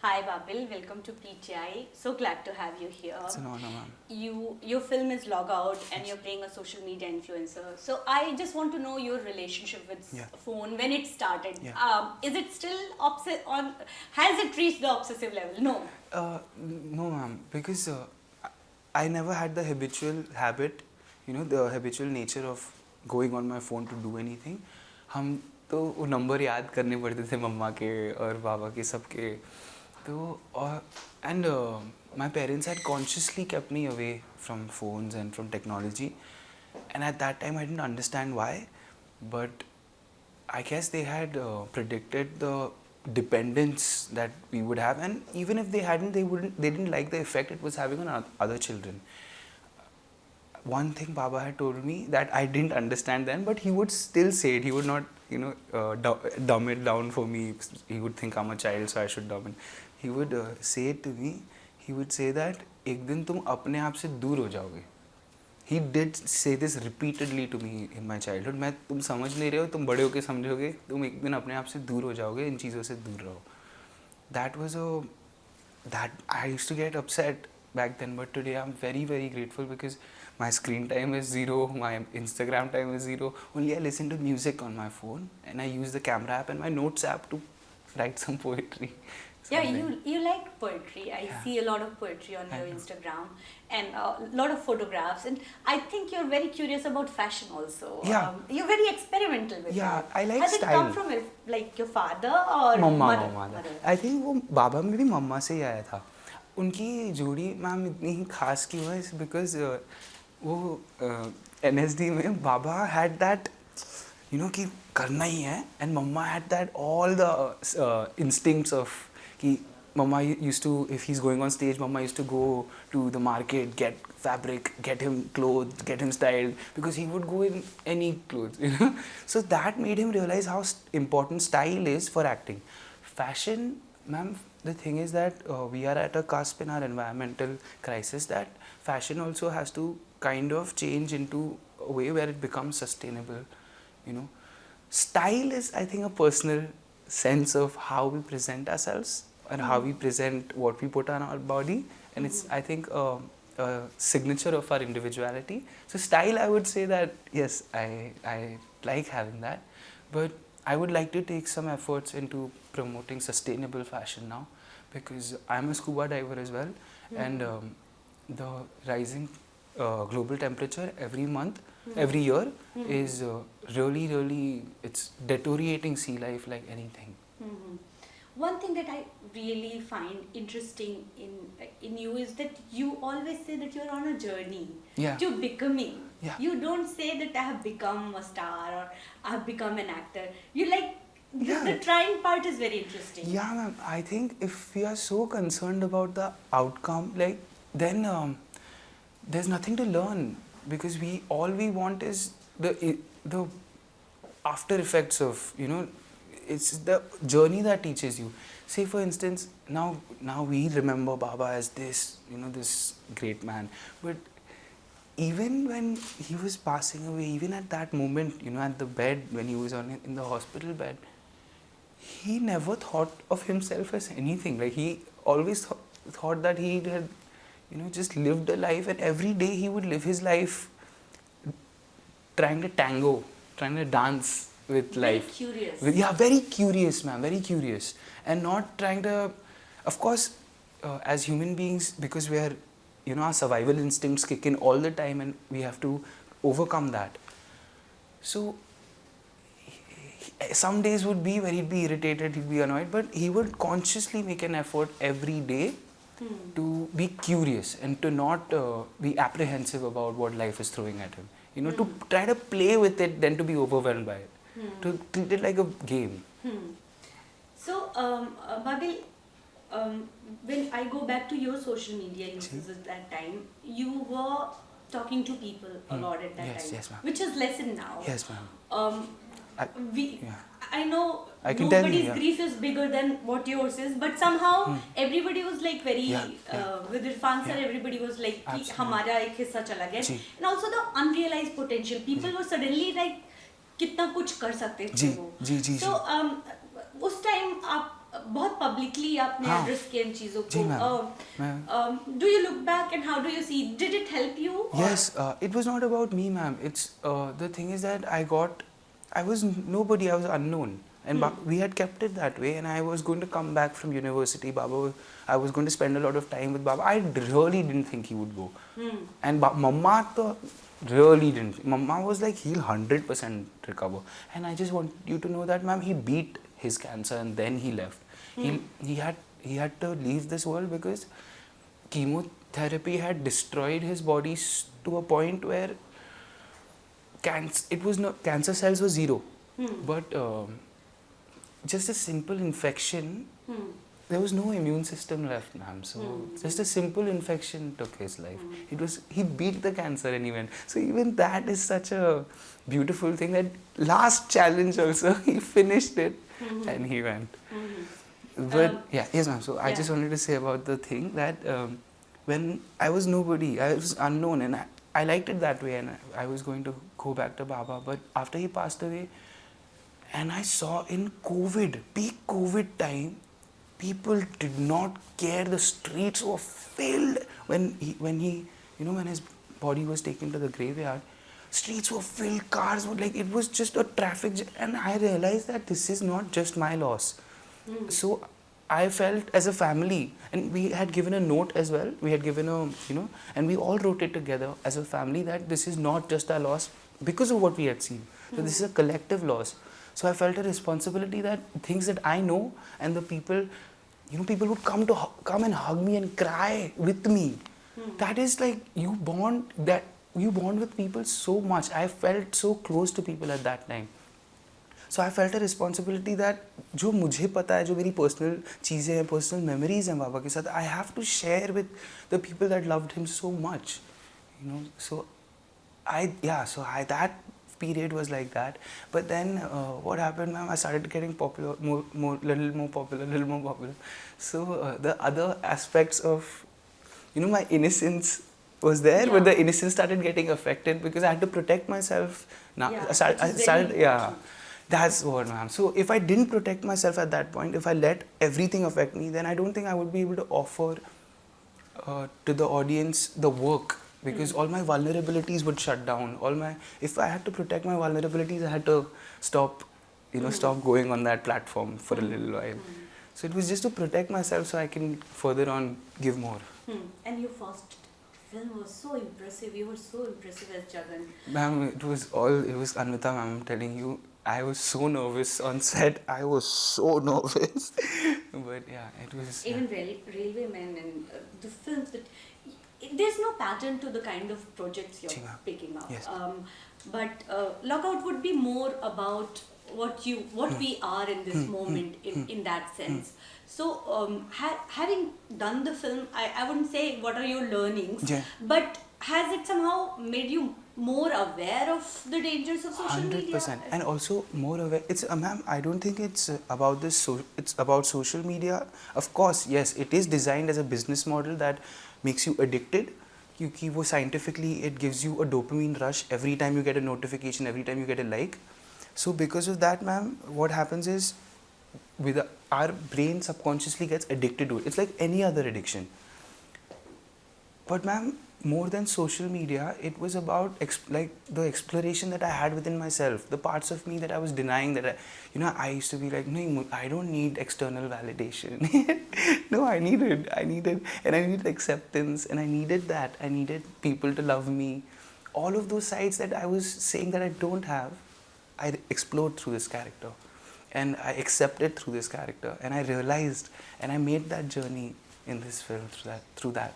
Hi Babil, welcome to PTI. So glad to have you here. It's an honor, ma'am. Your film is Log Out and you're playing a social media influencer. So I just want to know your relationship with Yeah. phone when it started. Yeah. Is it still on? Has it reached the obsessive level? No. No, ma'am, because I never had the habitual habit, the habitual nature of going on my phone to do anything. हम तो वो number याद करने पड़ते थे मम्मा के और पापा के सबके तो और and my parents had consciously kept me away from phones and from technology, and at that time I didn't understand why, but I guess they had predicted the dependence that we would have, and even if they hadn't, they didn't like the effect it was having on other children. One thing Baba had told me that I didn't understand then, but he would still say it. He would not, dumb it down for me. He would think I'm a child, so I should dumb it. He would say it to me. He would say that एक दिन तुम अपने आप से दूर हो जाओगे. He did say this repeatedly to me in my childhood. मैं तुम समझ नहीं रहे हो, तुम बड़े होके समझोगे, तुम एक दिन अपने आप से दूर हो जाओगे, इन चीज़ों से दूर रहो. That I used to get upset back then, but today I'm very, very grateful because my screen time is 0, my Instagram time is 0. Only I listen to music on my phone and I use the camera app and my notes app to write some poetry. Yeah, you like poetry. I see a lot of poetry on your Instagram and a lot of photographs. And I think you're very curious about fashion also. Yeah. You're very experimental with it. Yeah, I like Has style. Has it come from like your father or mamma. I think वो बाबा में भी मम्मा से ही आया था. उनकी जोड़ी ma'am इतनी ही खास क्यों है बिकॉज वो NSD में बाबा हैड दैट कि करना ही है and mama had that all the instincts of कि Mama used to, if he's going on stage, Mama used to go to the market, get fabric, get him clothes, get him styled, because he would go in any clothes, So that made him realize how important style is for acting. Fashion, ma'am, the thing is that we are at a cusp in our environmental crisis that fashion also has to kind of change into a way where it becomes sustainable, Style is, I think, a personal sense of how we present ourselves and how we present what we put on our body, and it's, I think, a signature of our individuality. So style, I would say that yes, I like having that, but I would like to take some efforts into promoting sustainable fashion now, because I'm a scuba diver as well, and the rising global temperature every month, every year is really, it's deteriorating sea life like anything. One thing that I really find interesting in you is that you always say that you're on a journey to becoming. Yeah. You don't say that I have become a star or I have become an actor. You like the trying part is very interesting. Yeah, ma'am. I think if we are so concerned about the outcome, then there's nothing to learn, because all we want is the after effects of, it's the journey that teaches you. Say for instance, now we remember Baba as this, this great man, but even when he was passing away, even at that moment, at the bed, when he was in the hospital bed, he never thought of himself as anything. Like, he always thought that he had, just lived a life, and every day he would live his life trying to tango, trying to dance with life. Very curious. Very curious, ma'am, very curious. And not trying to, of course, as human beings, because we are, our survival instincts kick in all the time and we have to overcome that. So, some days would be where he'd be irritated, he'd be annoyed, but he would consciously make an effort every day to be curious and to not be apprehensive about what life is throwing at him. To try to play with it than to be overwhelmed by it. To treat it like a game. So, Babil, when I go back to your social media uses at that time, you were talking to people a lot at that time. Yes, ma'am. Which is lessened now. Yes, ma'am. I know nobody's grief is bigger than what yours is, but somehow everybody was like very with Irfan sir, everybody was like कि हमारा एक हिस्सा चला गया, and also the unrealized potential. People were suddenly like कितना कुछ कर सकते थे वो. So उस टाइम आप बहुत पब्लिकली आपने हाँ, एड्रेस किया इन चीज़ों जी को. Ma'am. Do you look back and how do you see, did it help you? Yes, it was not about me, ma'am. It's the thing is that I was nobody. I was unknown, and we had kept it that way. And I was going to come back from university. I was going to spend a lot of time with Baba. I really didn't think he would go. And Mama to really didn't. Mama was like, he'll 100% recover. And I just want you to know that, ma'am, he beat his cancer and then he left. He had to leave this world because chemotherapy had destroyed his body to a point where cancer cells were zero. But just a simple infection, there was no immune system left, ma'am. So just a simple infection took his life. He beat the cancer and he went. So even that is such a beautiful thing, that last challenge also he finished it and he went. But yes, ma'am. So I just wanted to say about the thing that when I was nobody, I was unknown, and I liked it that way, and I was going to go back to Baba. But after he passed away, and I saw in peak COVID time, people did not care. The streets were filled when his body was taken to the graveyard. Streets were filled, cars were like, it was just a traffic jam. And I realized that this is not just my loss. So I felt as a family, and we had given a note as well. We had given and we all wrote it together as a family that this is not just our loss because of what we had seen. So this is a collective loss. So I felt a responsibility that things that I know and the people, people would come and hug me and cry with me. That is like you bond with people so much. I felt so close to people at that time. So I felt a responsibility that जो मुझे पता है, जो मेरी personal चीज़ें हैं, personal memories हैं बाबा के साथ, I have to share with the people that loved him so much, So that period was like that. But then what happened, ma'am? I started getting popular, little more popular. So the other aspects of, my innocence was there, but the innocence started getting affected because I had to protect myself. Now that's what, ma'am. So if I didn't protect myself at that point, if I let everything affect me, then I don't think I would be able to offer to the audience the work, because all my vulnerabilities would shut down. If I had to protect my vulnerabilities, I had to stop going on that platform for a little while. So it was just to protect myself so I can further on give more. And your first film was so impressive. You were so impressive as Jagan. Ma'am, it was Anvita, ma'am, I'm telling you. I was so nervous on set. I was so nervous. But yeah, it was... Even Railwaymen and the films that... There's no pattern to the kind of projects you're picking up. Yes. But Lockout would be more about what we are in this moment in that sense. So having done the film, I wouldn't say what are your learnings, but has it somehow made you more aware of the dangers of social 100%. Media? 100%. And also more aware. Ma'am, I don't think it's about this. It's about social media. Of course, yes, it is designed as a business model that makes you addicted. Scientifically, it gives you a dopamine rush every time you get a notification, every time you get a like. So because of that, ma'am, what happens is our brain subconsciously gets addicted to it. It's like any other addiction. But ma'am, more than social media, it was about the exploration that I had within myself, the parts of me that I was denying, that I used to be like, no, I don't need external validation. No, I needed acceptance, and I needed that. I needed people to love me. All of those sides that I was saying that I don't have, I explored through this character, and I accepted through this character, and I realized, and I made that journey in this film through that.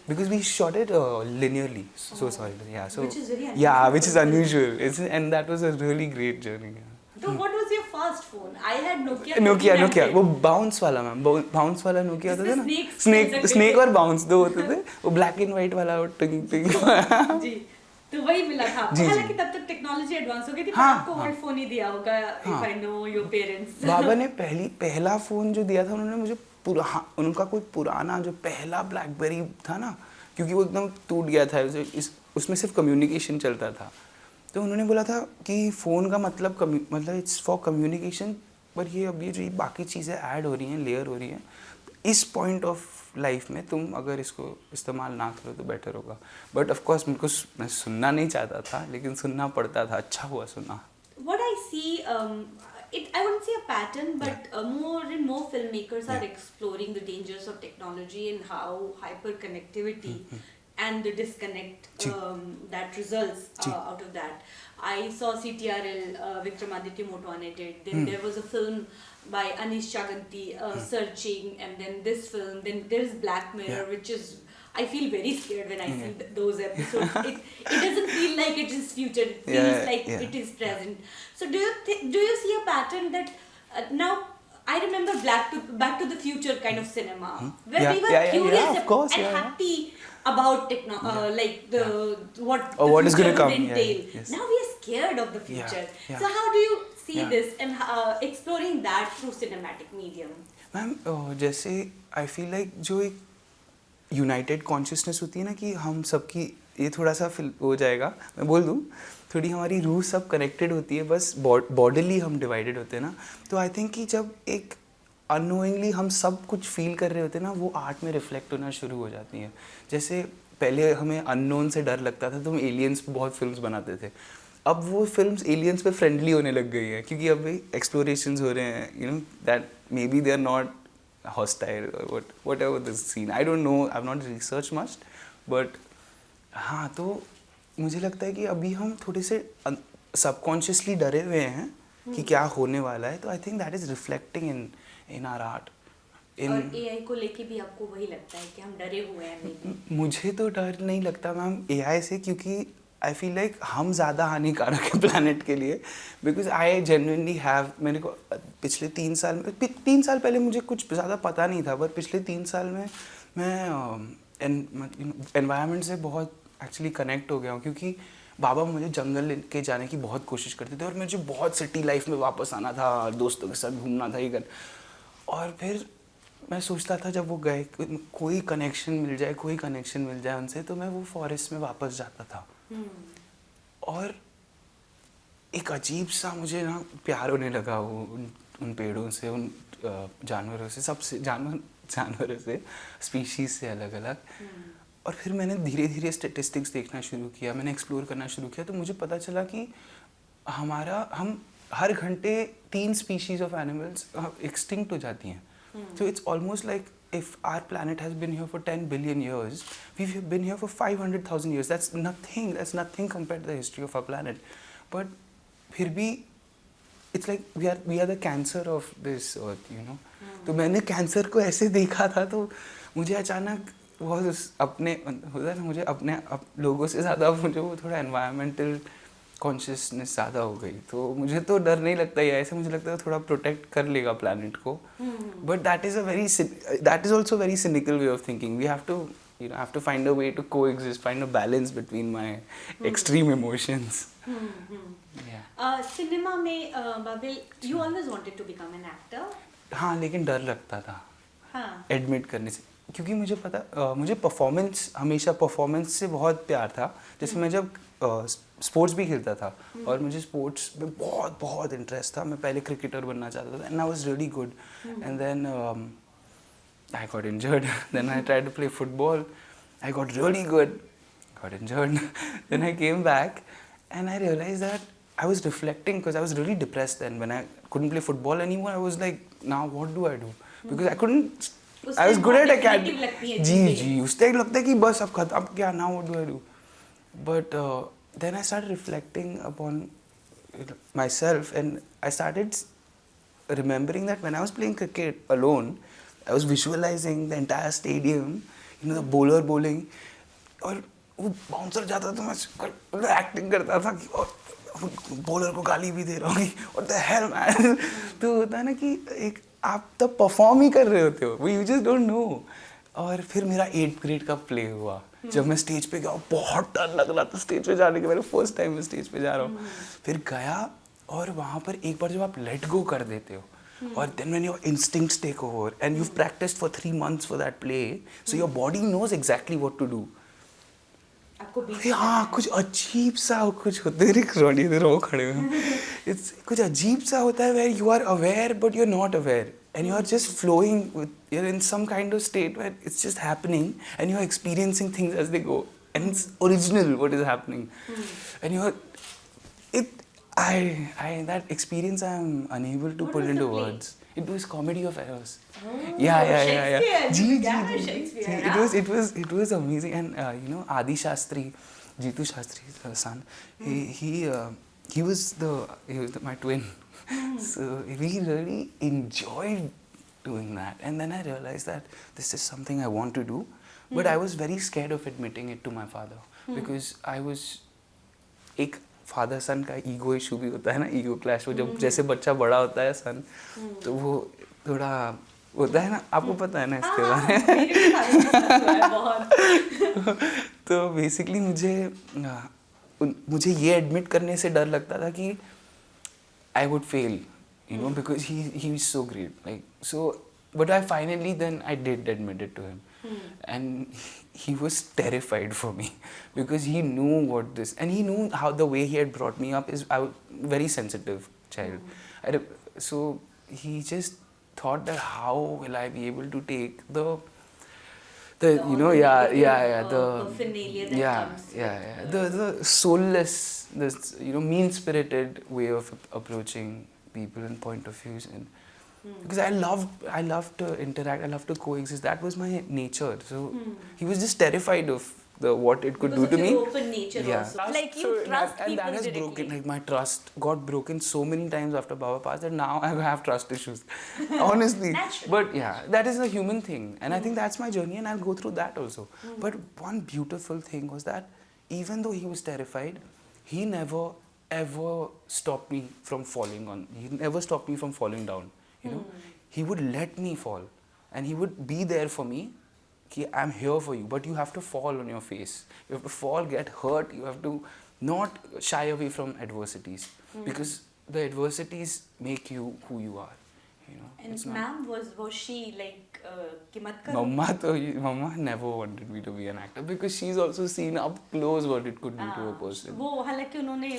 Because we shot it linearly. So sorry. Yeah. So which is very unusual. Yeah, which is unusual. And that was a really great journey. Yeah. So what was your first phone? I had Nokia. Nokia. वो bounce वाला ma'am, bounce वाला Nokia होता था ना. Snake और bounce दो होते थे. वो black and white वाला टिंग जी. तो वही मिला था. हालांकि तब तक टेक्नोलॉजी एडवांस हो गई थी. आपको ओल्ड फोन ही दिया होगा. If I know your parents. बाबा ने पहला फोन जो दिया था, उन्होंने मुझे उनका कोई पुराना जो पहला ब्लैकबेरी था ना, क्योंकि वो एकदम टूट गया था, उसमें सिर्फ कम्युनिकेशन चलता था, तो उन्होंने बोला था कि फ़ोन का मतलब इट्स फॉर कम्युनिकेशन पर ये अब ये जो ये बाकी चीज़ें ऐड हो रही हैं, लेयर हो रही हैं, इस पॉइंट ऑफ लाइफ में तुम अगर इसको इस्तेमाल ना करो तो बेटर होगा. बट ऑफ कोर्स मैं सुनना नहीं चाहता था, लेकिन सुनना पड़ता था. अच्छा हुआ सुना. What I see, I wouldn't say a pattern, but more and more filmmakers are exploring the dangers of technology and how hyperconnectivity and the disconnect that results out of that. I saw CTRL, Vikramaditya Motwane did. Then there was a film by Anish Chaganti, Searching, and then this film. Then there's Black Mirror, which is, I feel very scared when I see those episodes. It doesn't feel like it is future. It feels like it is present. So do you see a pattern that now I remember Back to the Future kind of cinema, where we were curious and happy about like what is going to come. Entail. Now we are scared of the future. So how do you see this and exploring that through cinematic medium? Ma'am जैसे I feel like जो एक United consciousness होती है ना, कि हम सबकी ये थोड़ा सा हो जाएगा, मैं बोल दूँ, थोड़ी हमारी रूह सब कनेक्टेड होती है, बस बॉडीली हम डिवाइडेड होते हैं ना. तो आई थिंक कि जब एक अननोइंगली हम सब कुछ फील कर रहे होते हैं ना, वो आर्ट में रिफ्लेक्ट होना शुरू हो जाती हैं. जैसे पहले हमें अननोन से डर लगता था तो हम एलियंस पे बहुत फिल्म्स बनाते थे. अब वो फिल्म्स एलियंस पे फ्रेंडली होने लग गई हैं, क्योंकि अब एक्सप्लोरेशंस हो रहे हैं, you know, that maybe they are not hostile or whatever the scene. I don't know, I've not researched much, but हाँ, तो मुझे लगता है कि अभी हम थोड़े से सबकॉन्शियसली डरे हुए हैं कि क्या होने वाला है. तो I think that is reflecting in our art. और एआई को लेके भी आपको वही लगता है कि हम डरे हुए हैं? मुझे तो डर नहीं लगता मैम एआई से, क्योंकि आई फील लाइक हम ज़्यादा हानिकारक है प्लानट के लिए. बिकॉज आई जेन्युइनली हैव, मेरे को पिछले 3 साल पहले मुझे कुछ ज़्यादा पता नहीं था, पर पिछले 3 साल में मैं एनवायरनमेंट से बहुत एक्चुअली कनेक्ट हो गया हूँ. क्योंकि बाबा मुझे जंगल लेके जाने की बहुत कोशिश करते थे, और मुझे बहुत सिटी लाइफ में वापस आना था, दोस्तों के साथ घूमना था, ये कर. और फिर मैं सोचता था जब वो गए, कोई कनेक्शन मिल जाए उनसे, तो मैं वो फॉरेस्ट में वापस जाता था. और एक अजीब सा मुझे ना प्यार होने लगा वो उन पेड़ों से, उन जानवरों से, सबसे जानवरों से, स्पीशीज़ से अलग अलग. और फिर मैंने धीरे धीरे स्टेटिस्टिक्स देखना शुरू किया, मैंने एक्सप्लोर करना शुरू किया. तो मुझे पता चला कि हम हर घंटे 3 स्पीशीज़ ऑफ एनिमल्स एक्सटिंक्ट हो जाती हैं. So it's almost like if our planet has been here for 10 billion years, we've been here for 500,000 years. That's nothing compared to the history of our planet. But फिर भी it's like we are the cancer of this earth, you know. तो मैंने cancer को ऐसे देखा था, तो मुझे अचानक बहुत अपने होता है ना, मुझे अपने लोगों से ज़्यादा मुझे वो थोड़ा एनवायरमेंटल कॉन्शियसनेस ज़्यादा हो गई. तो मुझे तो डर नहीं लगता है ऐसे, मुझे लगता है थोड़ा प्रोटेक्ट कर लेगा प्लैनेट को. But that is also very cynical way of thinking. We have to find a way to coexist, find a balance between my extreme emotions. Cinema में Babil, you always wanted to become an actor? हाँ, लेकिन डर लगता था admit करने से, क्योंकि मुझे पता मुझे हमेशा परफॉर्मेंस से बहुत प्यार था. जैसे मैं जब स्पोर्ट्स भी खेलता था, और मुझे स्पोर्ट्स में बहुत बहुत इंटरेस्ट था. मैं पहले क्रिकेटर बनना चाहता था, and I was really good. And then I got injured. Then I tried to play football. I got really good, got injured. Then I came back and I realized that I was reflecting, because I was really depressed then when I couldn't play football anymore. I was like, now what do I do? Because I couldn't. I was good at academic. जी उस time लगता है कि बस अब खत्म, अब क्या, now what do I do? But then I started reflecting upon myself, and I started remembering that when I was playing cricket alone, I was visualizing the entire stadium, you know, the bowler bowling, और वो bouncer जाता तो मैं acting करता था कि bowler को गाली भी दे रहा हूँ, और द हेल मैन. तो होता है ना कि एक आप तब परफॉर्म ही कर रहे होते हो, यू जस्ट डोंट नो. और फिर मेरा 8th ग्रेड का प्ले हुआ, जब मैं स्टेज पे गया, बहुत डर लग रहा था स्टेज पे जाने के. मेरे फर्स्ट टाइम मैं स्टेज पे जा रहा हूँ. फिर गया, और वहाँ पर एक बार जब आप लेट गो कर देते हो, और then when your instincts take over and you've practiced for 3 months for that play, so your body knows exactly what to do. हाँ, कुछ अजीब सा कुछ होते हैं, रोनी रो खड़े हुए. it's कुछ अजीब सा होता है where you are aware but you're not aware and you're just flowing with, you're in some kind of state where it's just happening and you're experiencing things as they go and it's original what is happening and you're it I that experience I'm unable to What put was the into play? words. It was Comedy of Errors. Oh, Yeah. Shakespeare. Ji, Yeah, ji, Shakespeare. it was amazing and you know Adi Shastri, Jitu Shastri's son. He was my twin. So we really enjoyed doing that and then I realized that this is something I want to do but I was very scared of admitting it to my father because I was एक father सन का ego issue भी होता है ना ego clash वो जब जैसे बच्चा बड़ा होता है सन तो वो थोड़ा होता है ना आपको पता है ना इसके बारे में मेरे भी सारे में सच हुआ है बहुत तो बेसिकली मुझे ये एडमिट करने से डर लगता था कि I would fail you know because he was so great like so but I finally then I did admit it to him and he was terrified for me because he knew what this and he knew how the way he had brought me up is I was very sensitive child so he just thought that how will I be able to take the you know the paraphernalia that comes the soulless this you know mean spirited way of approaching people and point of views and because I love to interact I love to coexist that was my nature so he was just terrified of what it could because do to of me your open nature also like you trust and people that has directly. broken like my trust got broken so many times after Baba passed that now I have trust issues honestly Naturally. but yeah that is a human thing and I think that's my journey and I'll go through that also but one beautiful thing was that even though he was terrified he never ever stopped me from falling on he never stopped me from falling down you know he would let me fall and he would be there for me ki I'm here for you but you have to fall on your face you have to fall get hurt you have to not shy away from adversities because the adversities make you who you are you know And it's not ma'am was she like कि मत करो Mama never wanted me to be an actor because she's also seen up close what it could do to a person. वो हालांकि उन्होंने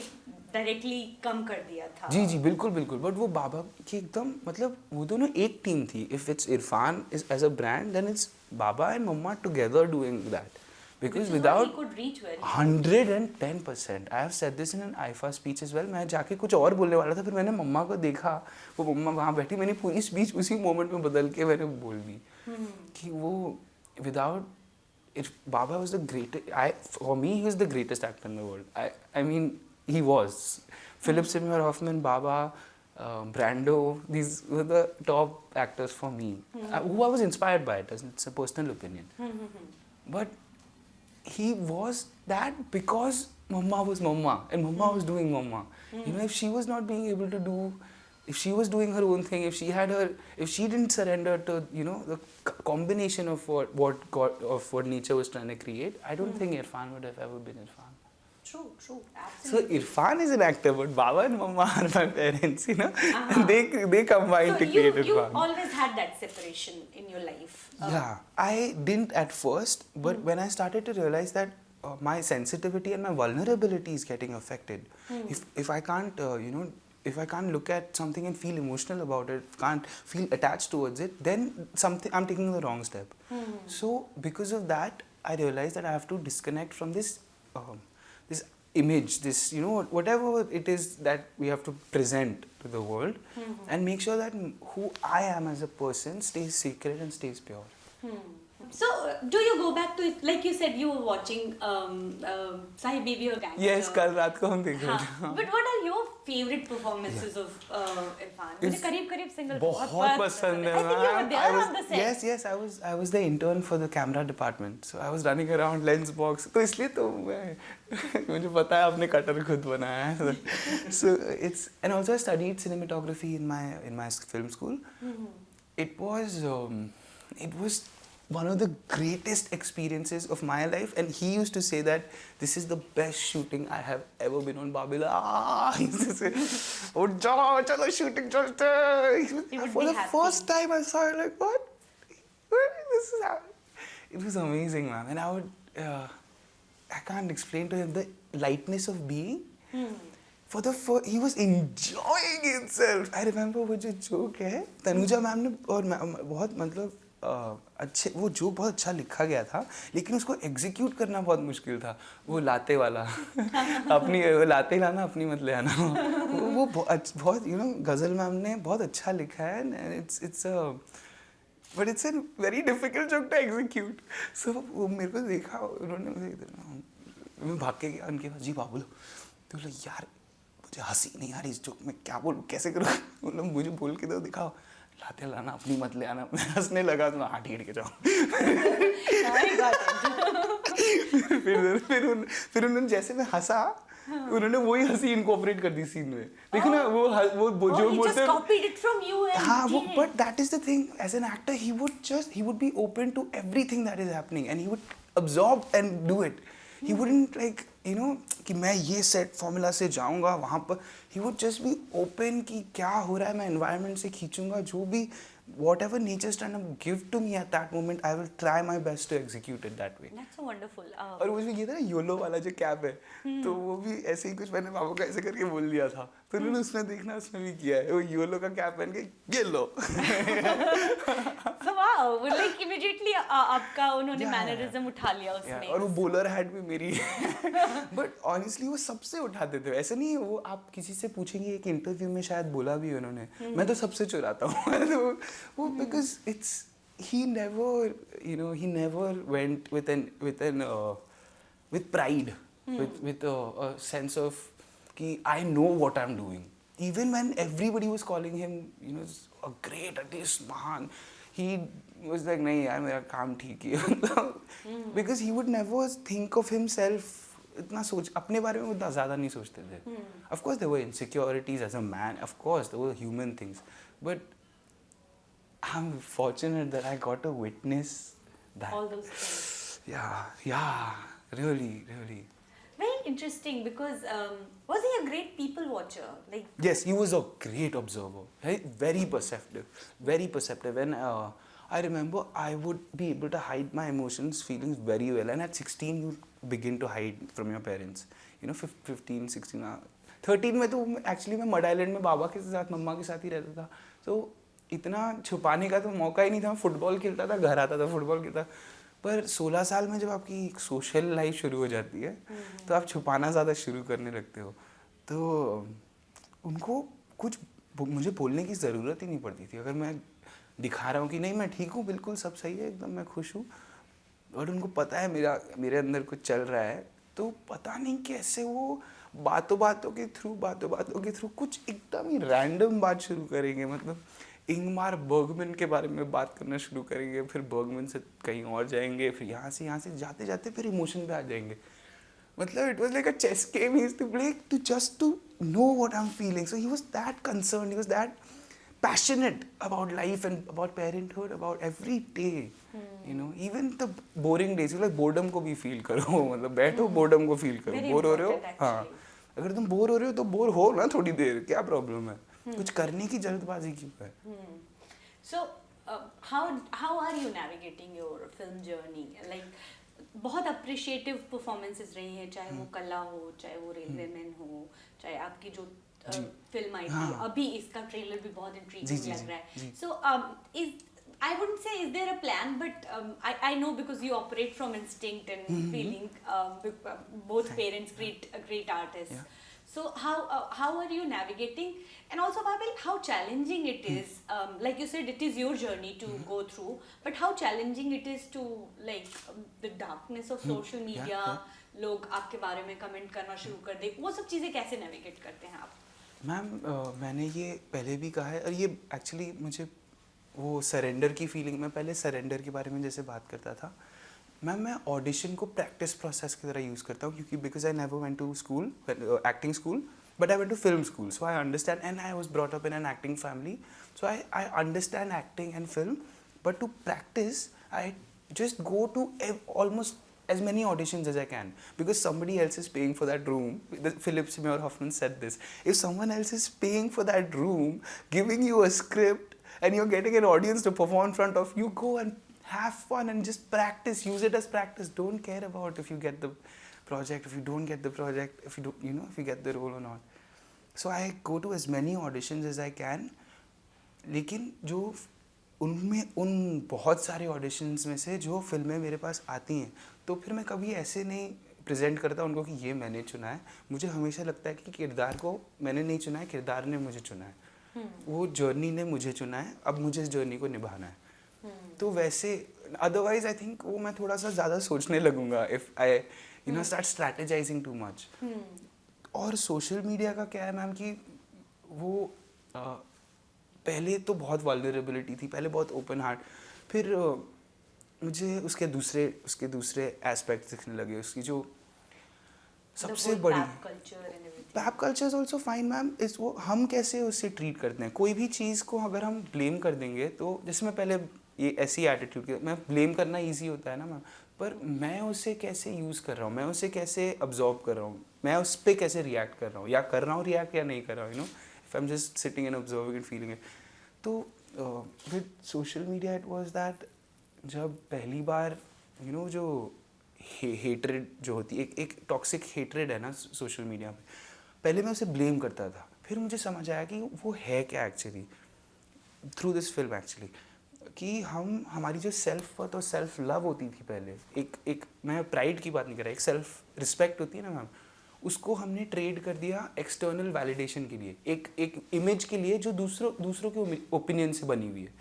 directly come कर दिया था जी बिल्कुल बट वो बाबा की एकदम मतलब वो दोनों एक टीम थी if it's Irfan is as a brand then it's Baba and mama together doing that because without he could reach very 110% I have said this in an IFA speech as well मैं जाके कुछ और बोलने वाला था फिर मैंने मम्मा को देखा वो मम्मा वहाँ बैठी मैंने पूरी स्पीच उसी मोमेंट में बदल के मैंने बोल दी कि वो without if Baba was the greatest for me he was the greatest actor in the world I mean he was Philip Seymour Hoffman Baba Brando these were the top actors for me who I was inspired by it's a personal opinion but he was that because Mama was Mama and Mama was doing Mama. You know, if she was not being able to do, if she was doing her own thing, if she didn't surrender to, you know, the combination of what God, of what nature was trying to create, I don't think Irfan would have ever been Irfan. true So absolutely Irfan is an actor, but Baba and Mama are my parents, you know, and they combine to create you Irfan. always had that separation in your life Yeah, I didn't at first, but when I started to realize that my sensitivity and my vulnerability is getting affected. If I can't, you know, if I can't look at something and feel emotional about it, can't feel attached towards it, then I'm taking the wrong step. So because of that, I realized that I have to disconnect from this this image, this you know whatever it is that we have to present to the world, and make sure that who I am as a person stays secret and stays pure. So, do you go back to it? Like you said, you were watching Sahib Baby or Gangster. Yes, कल रात को हम देख रहे थे. हाँ. But what are your favorite performances of Irfan? मुझे करीब सिंगल बहुत पसंद है. I think you were there on the set. Yes, I was the intern for the camera department. So I was running around lens box. तो इसलिए तो मुझे पता है आपने कटर खुद बनाया है. So it's and also I studied cinematography in my film school. It was one of the greatest experiences of my life and he used to say that this is the best shooting I have ever been on. Babila he used to say oh chalo shooting chalte. For the first time I saw it like what this is how it was amazing man and I can't explain to him the lightness of being he was enjoying himself. I remember वो जो joke है Tanuja ma'am ने और बहुत मतलब अच्छे वो joke बहुत अच्छा लिखा गया था, लेकिन उसको एग्जीक्यूट करना बहुत मुश्किल था। वो लाते वाला अपनी वो लाते लाना अपनी मत ले आना वो बहुत गज़ल मैम ने बहुत अच्छा लिखा है and it's a but it's a very difficult joke to execute. So वो मेरे को देखा उन्होंने मैं भाग के गया उनके पास, जी बाबू तो बोला यार मुझे हंसी नहीं आ रही इस जोक में, क्या बोलूँ कैसे करूँ बोला मुझे बोल के दो दिखाओ, लाते लाना अपनी मत ले आना। मैं हंसने लगा तो हाँ ठीक है जाओ। फिर उन्होंने जैसे मैं हंसा उन्होंने वही हंसी इनकॉर्पोरेट कर दी सीन में। देखो ना वो जो बोलते हैं हाँ वो, but that is the thing as an actor he would be open to everything that is happening and he would absorb and do it. He wouldn't like कि मैं ये सेट फॉर्मूला से जाऊंगा वहाँ पर। He would just be open कि क्या हो रहा है, मैं एनवायरनमेंट से खींचूंगा जो भी whatever nature's trying to give to me at that moment, I will try my best to execute it that way. That's so wonderful. और उसमें ये था ना योलो वाला जो कैप है, तो वो भी ऐसे ही कुछ मैंने बाबू का ऐसे करके बोल दिया था, तो उन्होंने उसमें देखना उसमें भी किया है, वो योलो का कैप पहन के ये लो। So wow, like immediately आपका उन्होंने मैनरिज्म उठा लिया उसमें। और वो बॉलर हैट भी मेरी बट ऑनेस्टली वो सबसे उठाते थे, ऐसा नहीं है वो आप किसी से पूछेंगे, एक इंटरव्यू में शायद बोला भी उन्होंने मैं तो सबसे चुराता हूँ वो because it's he never went with pride with a sense of कि I know what I'm doing. Even when everybody was calling him a great artist महान, he was like नहीं यार मेरा काम ठीक ही है because he would never think of himself इतना सोच अपने बारे में उतना ज़्यादा नहीं सोचते थे. Of course there were insecurities as a man, of course there were human things, but I'm fortunate that I got to witness that. All those things. Yeah, really. Very interesting because was he a great people watcher? Like Yes, he was a great observer. Very perceptive. And I remember I would be able to hide my emotions, feelings very well. And at 16, you begin to hide from your parents. 15, 16, 13 में तो actually मैं mud island में बाबा के साथ मम्मा के साथ ही रहता था. So इतना छुपाने का तो मौका ही नहीं था. फुटबॉल खेलता था, घर आता था, फुटबॉल खेलता. पर 16 साल में जब आपकी सोशल लाइफ शुरू हो जाती है तो आप छुपाना ज़्यादा शुरू करने लगते हो. तो उनको कुछ मुझे बोलने की ज़रूरत ही नहीं पड़ती थी. अगर मैं दिखा रहा हूँ कि नहीं मैं ठीक हूँ, बिल्कुल सब सही है, एकदम मैं खुश हूँ, और उनको पता है मेरे अंदर कुछ चल रहा है, तो पता नहीं कैसे वो बातों के थ्रू कुछ एकदम ही रैंडम बात शुरू करेंगे. मतलब इंगमार बर्गमैन के बारे में बात करना शुरू करेंगे, फिर बर्गमैन से कहीं और जाएंगे, फिर यहाँ से जाते जाते फिर इमोशन पे आ जाएंगे. मतलब it was like a chess game he used to play to just to know what I am feeling. So he was that concerned, he was that passionate about life and about parenthood, about every day. Even the boring days, like boredom को भी feel करो. मतलब बैठो boredom को feel करो. Bore हो रहे हो, हाँ, अगर तुम बोर हो रहे हो तो बोर हो ना थोड़ी देर, क्या प्रॉब्लम है? कुछ करने की जल्दबाजी क्यों है? So how are you navigating your film journey? Like बहुत appreciative performances रही हैं, चाहे वो कला हो, चाहे वो रेलवे मैन हो, चाहे आपकी जो फिल्म आई थी, अभी इसका ट्रेलर भी बहुत इंट्रीगिंग लग रहा है. So I wouldn't say is there a plan, but I know because you operate from instinct and feeling. Both parents great artists. Yeah. So how are you navigating? And also Babil, how challenging it is. Like you said, it is your journey to go through, but how challenging it is to like the darkness of social media. लोग आपके बारे में comment करना शुरू कर दे, वो सब चीज़ें कैसे नेविगेट करते हैं आप? मैम मैंने ये पहले भी कहा है, और ये एक्चुअली मुझे वो सरेंडर की फीलिंग में पहले सरेंडर के बारे में जैसे बात करता था, मैम मैं ऑडिशन को प्रैक्टिस प्रोसेस की तरह यूज़ करता हूँ, क्योंकि because I never went to school acting school, but I went to film school, so I understand, and I was brought up in an acting family, so I understand acting and film. But to practice I just go to almost as many auditions as I can, because somebody else is paying for that room. Philip Seymour Hoffman said this. If someone else is paying for that room, giving you a script, and you're getting an audience to perform in front of you, go and have fun and just practice. Use it as practice. Don't care about if you get the project, if you don't get the project, if you don't, if you get the role or not. So I go to as many auditions as I can, लेकिन जो उनमें उन बहुत सारे auditions में से जो फिल्में मेरे पास आती हैं, तो फिर मैं कभी ऐसे नहीं प्रेजेंट करता उनको कि ये मैंने चुना है. मुझे हमेशा लगता है कि किरदार को मैंने नहीं चुना है, किरदार ने मुझे चुना है. वो जर्नी ने मुझे चुना है, अब मुझे इस जर्नी को निभाना है. तो वैसे अदरवाइज आई थिंक वो मैं थोड़ा सा ज़्यादा सोचने लगूंगा if I start strategizing too much. और सोशल मीडिया का क्या है मैम कि वो पहले तो बहुत वल्नरेबिलिटी थी, पहले बहुत ओपन हार्ट, फिर मुझे उसके दूसरे एस्पेक्ट्स दिखने लगे. उसकी जो सबसे बड़ी pop culture is also fine ma'am. इस वो हम कैसे उससे ट्रीट करते हैं कोई भी चीज़ को. अगर हम ब्लेम कर देंगे तो जैसे मैं पहले ये ऐसी एटीट्यूड की, मैं ब्लेम करना ईजी होता है ना मैम, पर मैं उसे कैसे यूज़ कर रहा हूँ, मैं उसे कैसे अब्जॉर्ब कर रहा हूँ, मैं उस पर कैसे रिएक्ट कर रहा हूँ, या कर रहा हूँ रिएक्ट या नहीं कर रहा हूँ, if I am just sitting and observing and feeling it. तो with social media it was that जब पहली बार जो हेटरेड जो होती है, एक टॉक्सिक हेटरेड है ना सोशल मीडिया पे, पहले मैं उसे ब्लेम करता था. फिर मुझे समझ आया कि वो है क्या actually, through this film actually, कि हमारी जो सेल्फ वर्थ और सेल्फ लव होती थी पहले, एक मैं प्राइड की बात नहीं कर रहा, एक सेल्फ रिस्पेक्ट होती है ना मैम, उसको हमने ट्रेड कर दिया एक्सटर्नल वैलिडेशन के लिए, एक इमेज के लिए जो दूसरों के ओपिनियन से बनी हुई है.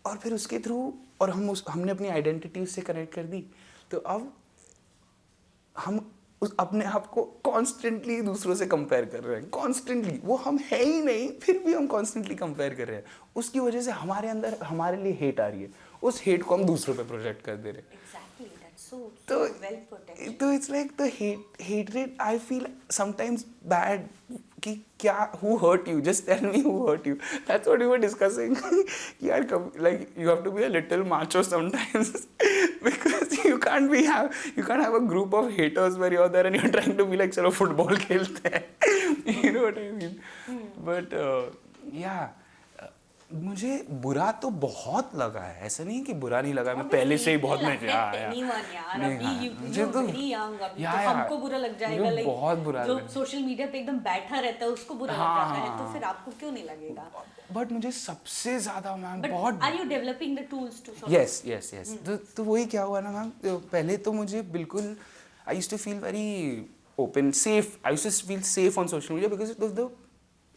और फिर उसके थ्रू और हमने अपनी आइडेंटिटी उससे कनेक्ट कर दी. तो अब हम अपने आप को कॉन्स्टेंटली दूसरों से कंपेयर कर रहे हैं, कॉन्स्टेंटली. वो हम है ही नहीं, फिर भी हम कॉन्स्टेंटली कंपेयर कर रहे हैं. उसकी वजह से हमारे अंदर हमारे लिए हेट आ रही है, उस हेट को हम दूसरों पे प्रोजेक्ट कर दे रहे हैं. तो it's like the hatred. I feel sometimes bad कि क्या, who hurt you, just tell me who hurt you. That's what we were discussing. यार like you have to be a little macho sometimes because you can't have a group of haters where you're there and you're trying to be like चलो football खेलते हैं. You know what I mean? But yeah, मुझे बुरा तो बहुत लगा है, ऐसा नहीं कि बुरा नहीं लगा. मैं पहले से ही बहुत मुझे तो हमको बुरा लग जाएगा, लाइक बहुत बुरा जो सोशल मीडिया पे एकदम बैठा रहता है उसको बुरा लग जाता है, तो फिर आपको क्यों नहीं लगेगा? बट मुझे सबसे ज्यादा मैम बहुत. Are you developing the tools to yes yes yes. तो वही क्या हुआ ना मैम, पहले तो मुझे बिल्कुल I used to feel very open, safe. I used to feel safe on social media because of the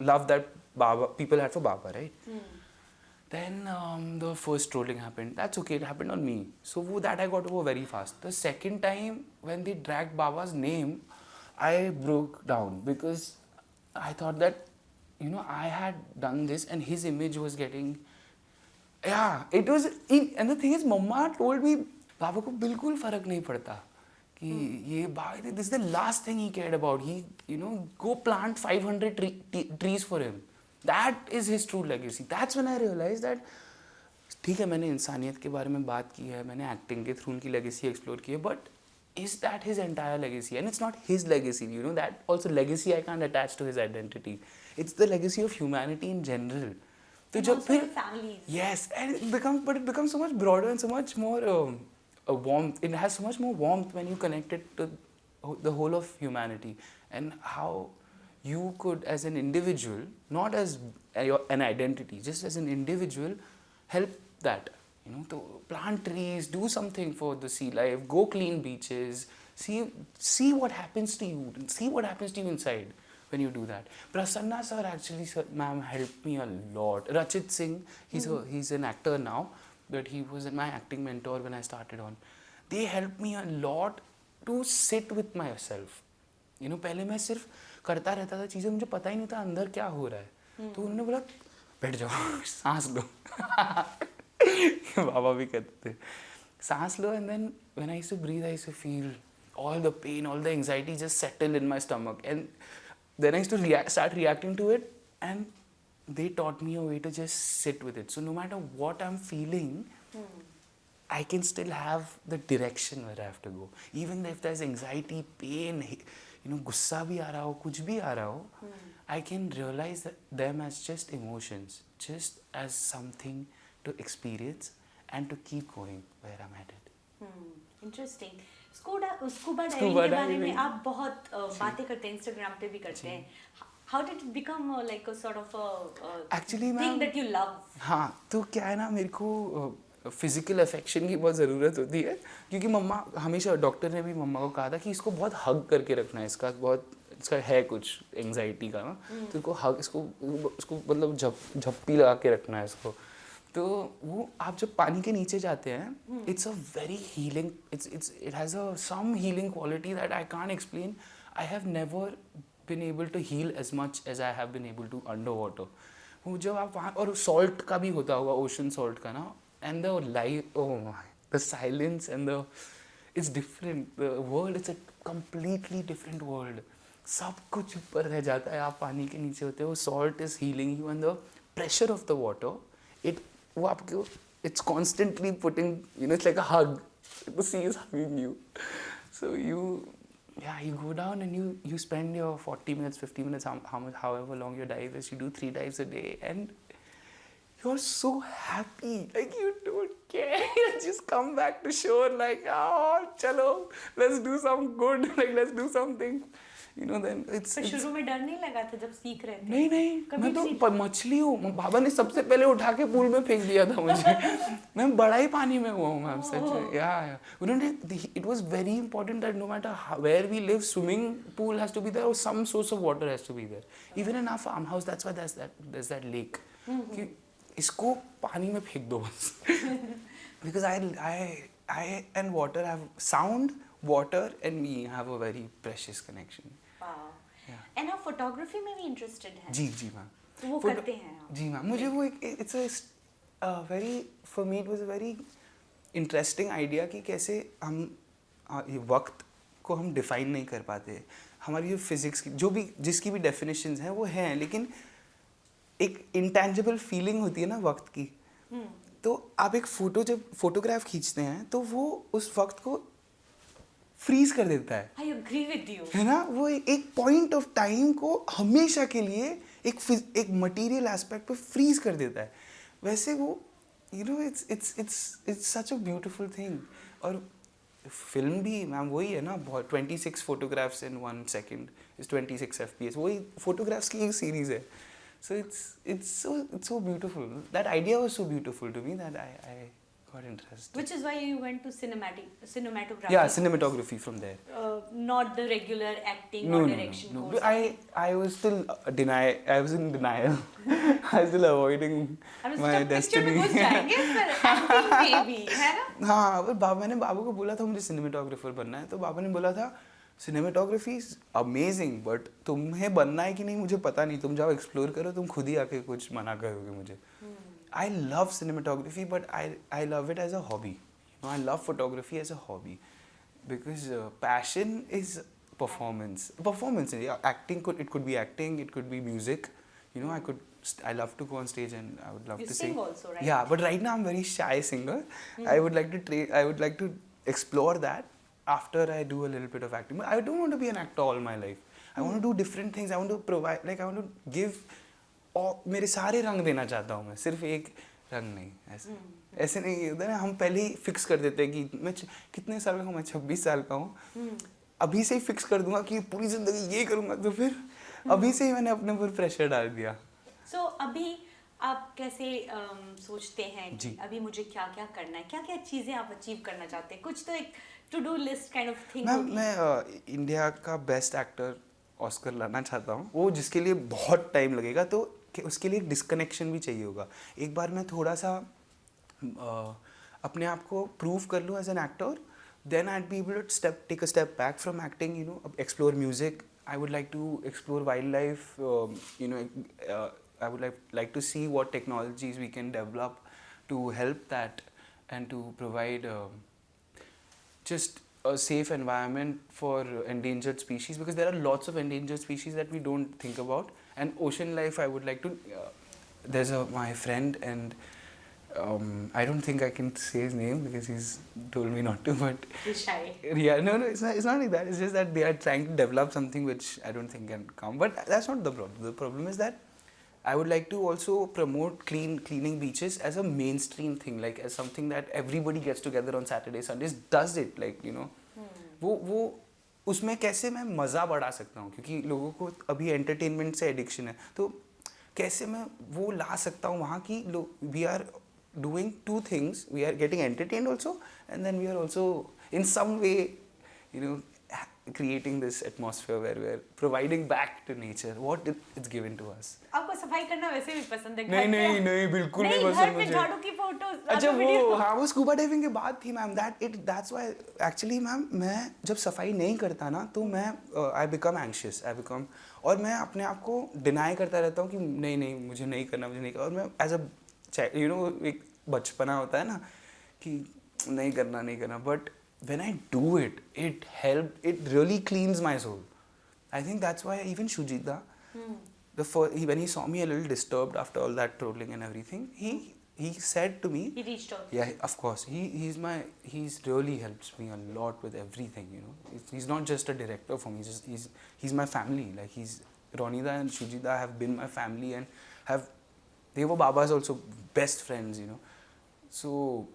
love that people had for Baba, right? Then the first trolling happened. That's okay, it happened on me. So that I got over very fast. The second time when they dragged Baba's name, I broke down because I thought that, I had done this and his image was getting, it was, and the thing is, Mama told me, Baba को बिल्कुल फर्क नहीं पड़ता कि ये this is the last thing he cared about. He, go plant 500 trees for him. That is his true legacy. That's when I realized that ठीक है, मैंने इंसानियत के बारे में बात की है, मैंने एक्टिंग के थ्रू उनकी लेगेसी एक्सप्लोर की है, but is that his entire legacy? And it's not his legacy, that also legacy I can't attach to his identity. It's the legacy of humanity in general. तो जब फिर yes, and it becomes so much broader and so much more warmth. It has so much more warmth when you connect it to the whole of humanity, and how you could, as an individual, not as an identity, just as an individual, help that. To plant trees, do something for the sea life, go clean beaches, see what happens to you, see what happens to you inside when you do that. Prasanna sir actually, ma'am, helped me a lot. Rachit Singh, he's an actor now, but he was my acting mentor when I started on. They helped me a lot to sit with myself. पहले मैं सिर्फ करता रहता था चीज़ें, मुझे पता ही नहीं था अंदर क्या हो रहा है. तो उन्होंने बोला बैठ जाओ, सांस लो. बाबा भी कहते थे सांस लो. And then when I used to breathe, I used to feel all the pain, all the anxiety just settle in my stomach, and then I used to start reacting to it, and they taught me a way to just sit with it. So no matter what I'm feeling, I can still have the direction where I have to go. Even if there's anxiety, pain, गुस्सा भी आ रहा हो, कुछ भी आ रहा हो, I can realize them as just emotions, just as something to experience and to keep going where I'm headed. Interesting. Scuba scuba diving Scuba के बारे में diving. आप बहुत बातें करते हैं, इंस्टाग्राम पे भी करते हैं। How did it become like a sort of Actually, thing ma'am, that you love? हाँ, तो क्या है ना, मेरे को फिजिकल अफेक्शन की बहुत ज़रूरत होती है, क्योंकि मम्मा हमेशा, डॉक्टर ने भी मम्मा को कहा था कि इसको बहुत हग करके रखना है, इसका है कुछ एंग्जाइटी का ना, तो इसको मतलब झप्पी लगा के रखना है इसको। तो वो आप जब पानी के नीचे जाते हैं, it's a very healing, it has a some healing quality that I can't explain. I have never been able to heal as much as I have been able to underwater. वो जब आप वहाँ, और सॉल्ट का भी होता होगा, ocean salt का ना, and the life, oh my, the silence and the, it's different, the world it's a completely different world. सब कुछ ऊपर रह जाता है, आप पानी के नीचे होते हो, salt is healing you, and the pressure of the water, वो आपको, it's constantly putting, it's like a hug, the sea is hugging you, so you go down and you spend your 40 minutes, 50 minutes, however long your dive is, you do 3 dives a day, and you're so happy, like you don't care, you just come back to shore like, oh chalo, let's do some good, like let's do something, then it's पर शुरू में डर नहीं लगा था जब सीख रहे थे? नहीं, मैं तो मछली हूँ, बाबा ने सबसे पहले उठा के पूल में फेंक दिया था मुझे। मैं बड़ा ही पानी में हुआ हूँ मैम, सच। या उन्होंने, it was very important that no matter where we live, swimming pool has to be there और some source of water has to be there, even in our farm house, that's why there's that lake, कि इसको पानी में फेंक दो बस। Because I and water have sound, water and me have a very precious connection. And आप photography में भी इंटरेस्टेड हैं? जी मैम, तो वो करते हैं आप? जी मैम, मुझे वो एक, it's a very, for me it was a very interesting idea कि कैसे हम ये वक्त को हम डिफाइन नहीं कर पाते। हमारी जो फिजिक्स की जो भी जिसकी भी डेफिनेशंस हैं वो हैं, लेकिन एक इंटेंजिबल फीलिंग होती है ना वक्त की। तो आप एक जब फोटोग्राफ खींचते हैं तो वो उस वक्त को फ्रीज कर देता है। I agree with you. है ना, वो एक पॉइंट ऑफ टाइम को हमेशा के लिए एक मटेरियल एस्पेक्ट पे फ्रीज कर देता है। वैसे वो it's such a beautiful thing. और फिल्म भी मैम वही है ना, बहुत 26 photographs in 1 second is 26 FPS, वही फोटोग्राफ्स की एक सीरीज है। So it's so beautiful. That idea was so beautiful to me that I got interested. Which is why you went to cinematography. Yeah, cinematography from there. Not the regular acting or direction No. course. I was still I was in denial. I was still avoiding my destiny. घुस जाएंगे फिर acting में भी, है ना? हाँ, पर मैंने बाबू को बोला था मुझे सिनेमेटोग्राफर बनना है, तो बाबा ने बोला था सिनेमेटोग्राफी इज अमेजिंग, बट तुम्हें बनना है कि नहीं मुझे पता नहीं, तुम जाओ एक्सप्लोर करो, तुम खुद ही आके कुछ मना करोगे मुझे। I love cinematography, but I love it as a hobby. I love photography as a hobby because passion is performance. Yeah, acting could be acting, it could be music. I love to go on stage and I would love You to sing also, right? Yeah, but right now I'm very shy singer. I would like to explore that after I do a little bit of acting. But I don't want to be an actor all my life. I want to do different things. I want to provide, like I want to give, और मेरे सारे रंग देना चाहता हूँ मैं, सिर्फ एक रंग नहीं। ऐसे नहीं होता ना, हम पहले ही फिक्स कर देते हैं कि मैं कितने साल का हूँ, मैं 26 साल का हूँ, अभी से ही फिक्स कर दूंगा कि पूरी जिंदगी ये करूँगा, तो फिर अभी से ही मैंने अपने ऊपर प्रेशर डाल दिया। So अभी आप कैसे सोचते हैं कि अभी मुझे क्या क्या करना है, क्या क्या चीज़ें आप अचीव करना चाहते हैं? कुछ तो एक to do list kind of thing होगी। मैं इंडिया का बेस्ट एक्टर ऑस्कर लाना चाहता हूँ, वो जिसके लिए बहुत टाइम लगेगा, तो उसके लिए डिस्कनेक्शन भी चाहिए होगा। एक बार मैं थोड़ा सा अपने आप को प्रूव कर लूँ as an actor, then I be able to take a step back from acting, explore music. I would like to explore wildlife, I would like to see what technologies we can develop to help that and to provide just a safe environment for endangered species, because there are lots of endangered species that we don't think about. And ocean life, I would like to there's my friend, and I don't think I can say his name because he's told me not to, but He's shy. yeah, no, it's not like that. It's just that they are trying to develop something which I don't think can come, but that's not the problem. The problem is that I would like to also promote cleaning beaches as a mainstream thing, like as something that everybody gets together on Saturday, Sundays, does it, like you know. वो उसमें कैसे मैं मज़ा बढ़ा सकता हूँ, क्योंकि लोगों को अभी एंटरटेनमेंट से एडिक्शन है, तो कैसे मैं वो ला सकता हूँ वहाँ की लोग. We are doing two things, we are getting entertained also and then we are also in some way you know creating this atmosphere where we're providing back to nature what it's given to us. आपको सफाई करना वैसे भी पसंद है? नहीं बिल्कुल नहीं पसंद घर पे मुझे. झाड़ू की फोटोज. अच्छा वो हाँ वो स्कूबा डाइविंग के बाद थी ma'am. that's why actually ma'am मैं जब सफाई नहीं करता ना तो मैं I become anxious, और मैं अपने आप को डिनाई करता रहता हूँ कि नहीं मुझे नहीं करना. और मैं एज अ यू नो एक बचपना होता है ना कि नहीं करना, but when I do it, it really cleans my soul. I think that's why even Shujita, when he saw me a little disturbed after all that trolling and everything, he said to me, he reached out. Yeah, of course. He's really helps me a lot with everything, you know. He's not just a director for me, he's my family. Like Ronida and Shujita have been my family and they were Baba's also best friends, you know. So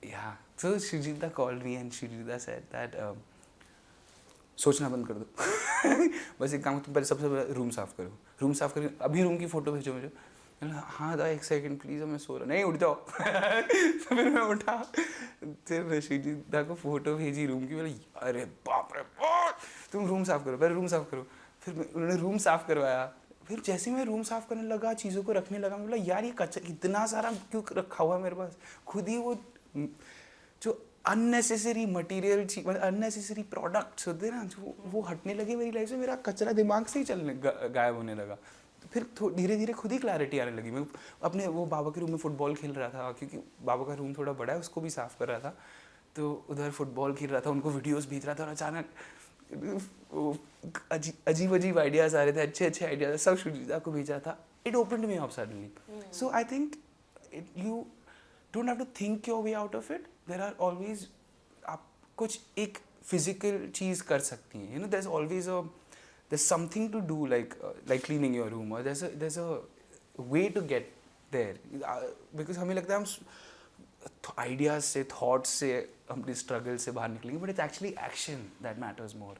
yeah, so Shujita called me and Shujita said that सोचना बंद कर दो. बस एक काम, तुम पहले सबसे पहले रूम साफ करो, अभी रूम की फ़ोटो भेजो मुझे. हाँ दा एक सेकंड प्लीज़, मैं सो रहा. नहीं उठ जाओ. तो फिर मैं उठा, फिर मैं श्रीजीता को फ़ोटो भेजी रूम की. बोले अरे बाप रे बाप, तुम रूम साफ करो, पहले रूम साफ करो. फिर उन्होंने रूम साफ करवाया. फिर जैसे मैं रूम साफ करने लगा, चीज़ों को रखने लगा, मैं बोला यार ये कचरा इतना सारा क्यों रखा हुआ है मेरे पास. खुद ही वो जो अननेसेसरी मटेरियल, अननेसेसरी प्रोडक्ट्स होते हैं ना, जो वो हटने लगे मेरी लाइफ से. मेरा कचरा दिमाग से ही गायब होने लगा. तो फिर धीरे धीरे खुद ही क्लैरिटी आने लगी. मैं अपने वो बाबा के रूम में फ़ुटबॉल खेल रहा था, क्योंकि बाबा का रूम थोड़ा बड़ा है, उसको भी साफ़ कर रहा था. तो उधर फुटबॉल खेल रहा था, उनको वीडियोस भेज रहा था, और अचानक अजीब आइडियाज़ आ रहे थे, अच्छे आइडियाज़ सब शुजिता को भेजा था. It opened me up suddenly. So I think you don't have to think your way out of it. There are always, आप कुछ एक फिजिकल चीज़ कर सकती हैं. You know there is always there's something to do, like cleaning your room, or there's a way to get there, because हमें लगता है हम आइडियाज से, थॉट्स से, अपने स्ट्रगल से बाहर निकलेंगे, but it's actually action that matters more.